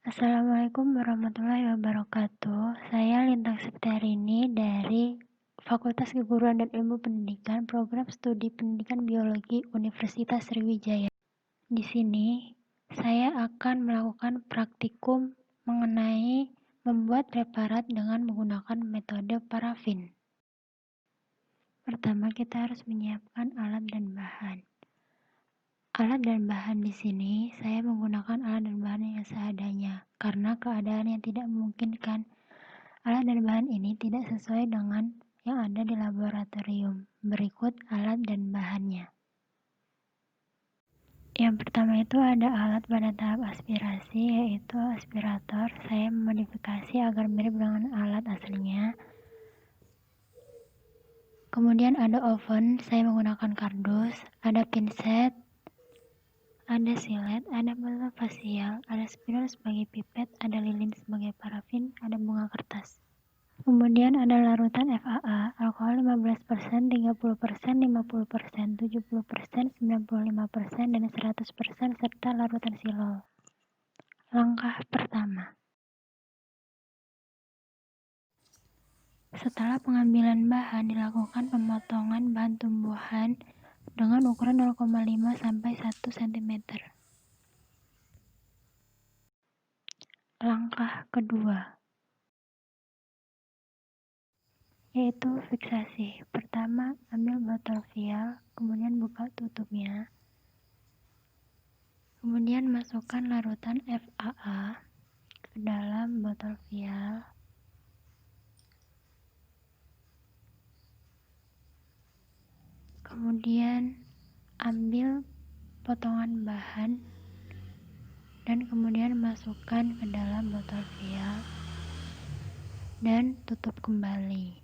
Assalamualaikum warahmatullahi wabarakatuh. Saya Lintang Septiarini dari Fakultas Keguruan dan Ilmu Pendidikan, Program Studi Pendidikan Biologi Universitas Sriwijaya. Di sini, saya akan melakukan praktikum mengenai membuat preparat dengan menggunakan metode parafin. Pertama, kita harus menyiapkan alat dan bahan. Alat dan bahan di sini, saya menggunakan alat dan bahan yang seadanya, karena keadaan yang tidak memungkinkan. Alat dan bahan ini tidak sesuai dengan yang ada di laboratorium. Berikut alat dan bahannya. Yang pertama itu ada alat pada tahap aspirasi, yaitu aspirator. Saya memodifikasi agar mirip dengan alat aslinya. Kemudian ada oven, saya menggunakan kardus, ada pinset, ada silet, ada botol fasial, ada spidol sebagai pipet, ada lilin sebagai parafin, ada bunga kertas. Kemudian ada larutan FAA, alkohol 15%, 30%, 50%, 70%, 95%, dan 100%, serta larutan silol. Langkah pertama. Setelah pengambilan bahan, dilakukan pemotongan bahan tumbuhan dengan ukuran 0,5 sampai 1 cm. Langkah kedua, yaitu fiksasi. Pertama, ambil botol vial, kemudian buka tutupnya. Kemudian masukkan larutan FAA ke dalam botol vial. Kemudian ambil potongan bahan dan kemudian masukkan ke dalam botol vial dan tutup kembali.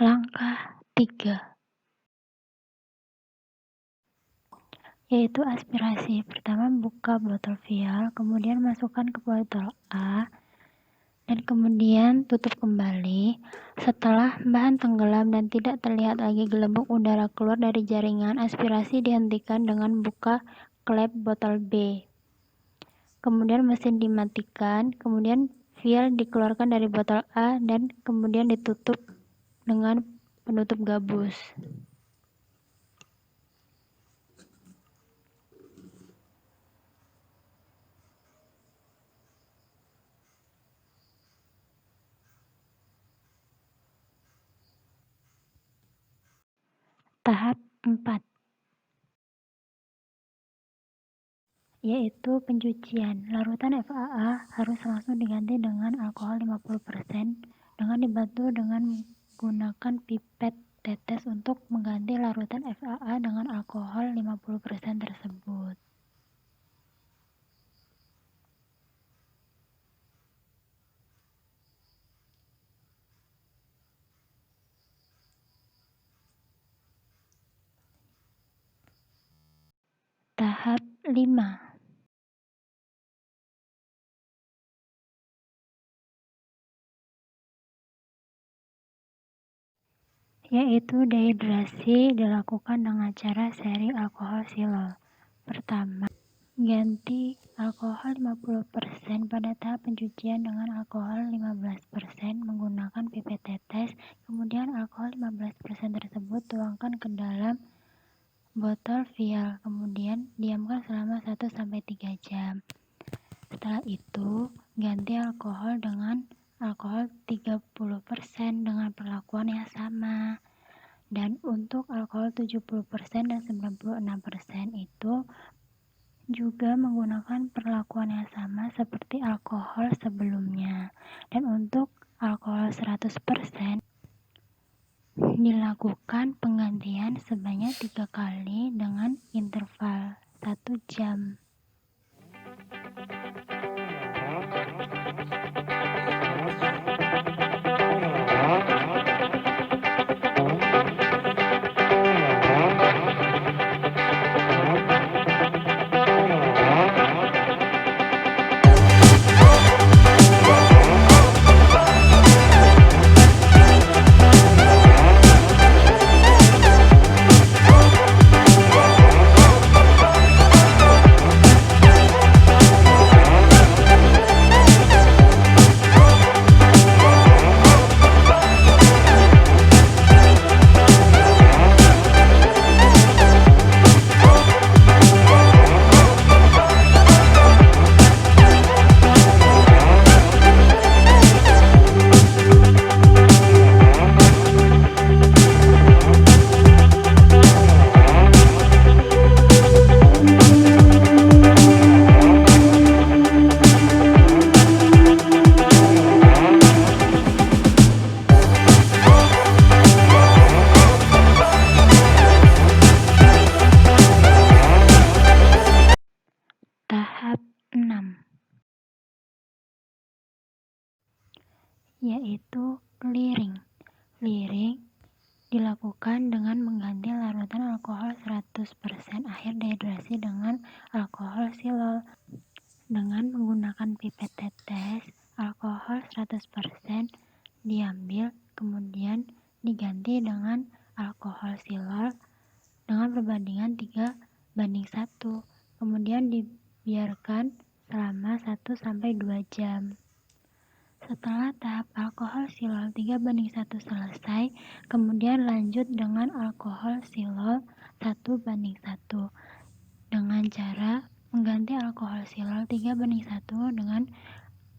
Langkah 3, yaitu aspirasi. Pertama, buka botol vial, kemudian masukkan ke botol A, dan kemudian tutup kembali. Setelah bahan tenggelam dan tidak terlihat lagi gelembung udara keluar dari jaringan, aspirasi dihentikan dengan buka klep botol B. Kemudian mesin dimatikan, kemudian vial dikeluarkan dari botol A dan kemudian ditutup dengan penutup gabus. Tahap 4, yaitu pencucian. Larutan FAA harus langsung diganti dengan alkohol 50% dengan dibantu dengan menggunakan pipet tetes untuk mengganti larutan FAA dengan alkohol 50% tersebut. Tahap 5, yaitu dehidrasi dilakukan dengan cara seri alkohol silol. Pertama, ganti alkohol 50% pada tahap pencucian dengan alkohol 15% menggunakan pipet tetes. Kemudian alkohol 15% tersebut tuangkan ke dalam botol vial, kemudian diamkan selama 1-3 jam. Setelah itu, ganti alkohol dengan alkohol 30% dengan perlakuan yang sama. Dan untuk alkohol 70% dan 96% itu juga menggunakan perlakuan yang sama seperti alkohol sebelumnya. Dan untuk alkohol 100% dilakukan penggantian sebanyak 3 kali dengan interval 1 jam. yaitu clearing. Clearing dilakukan dengan mengganti larutan alkohol 100% akhir dehidrasi dengan alkohol silol. Dengan menggunakan pipet tetes, alkohol 100% diambil, kemudian diganti dengan alkohol silol dengan perbandingan 3:1. Kemudian dibiarkan selama 1-2 jam. Setelah tahap alkohol silol 3:1 selesai, kemudian lanjut dengan alkohol silol 1:1 dengan cara mengganti alkohol silol 3:1 dengan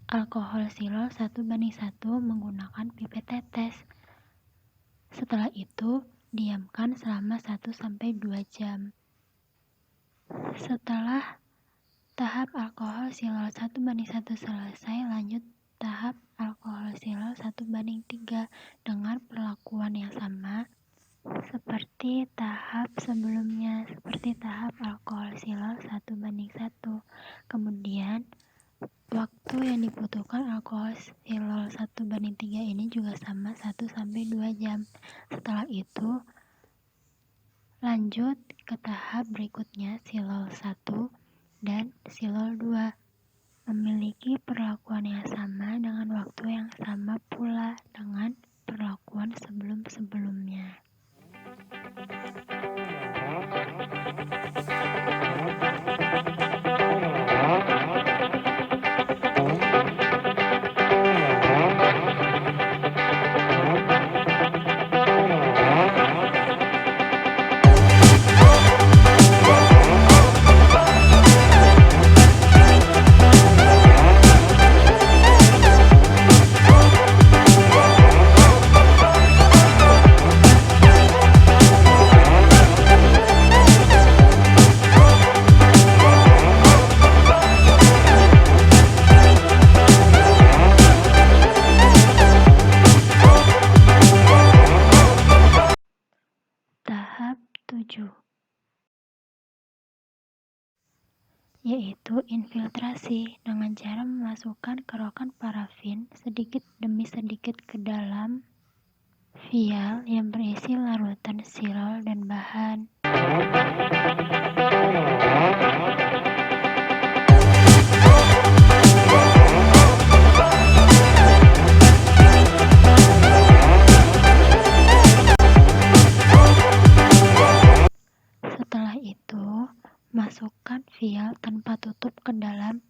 alkohol silol 1:1 menggunakan pipet tetes. Setelah itu, diamkan selama 1-2 jam. Setelah tahap alkohol silol 1:1 selesai, lanjut tahap alkohol silol 1:3 dengan perlakuan yang sama seperti tahap sebelumnya, seperti tahap alkohol silol 1:1. Kemudian, waktu yang dibutuhkan alkohol silol 1:3 ini juga sama 1-2 jam. Setelah itu, lanjut ke tahap berikutnya, silol 1 dan silol 2. Memiliki perlakuan yang sama dengan waktu yang sama pula dengan perlakuan sebelum-sebelumnya. Tahap 7, yaitu infiltrasi dengan cara memasukkan kerokan parafin sedikit demi sedikit ke dalam vial yang berisi larutan silol dan bahan. Setelah itu, masukkan vial tanpa tutup ke dalam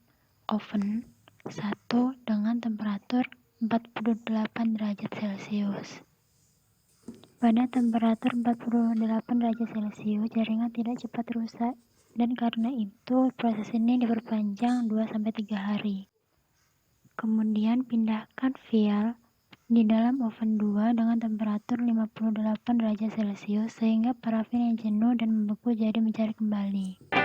oven 1 dengan temperatur 48 derajat Celcius. Pada temperatur 48 derajat Celcius, jaringan tidak cepat rusak, dan karena itu proses ini diperpanjang 2-3 hari. Kemudian pindahkan vial di dalam oven 2 dengan temperatur 58 derajat Celcius sehingga parafin yang jenuh dan membeku jadi mencair kembali.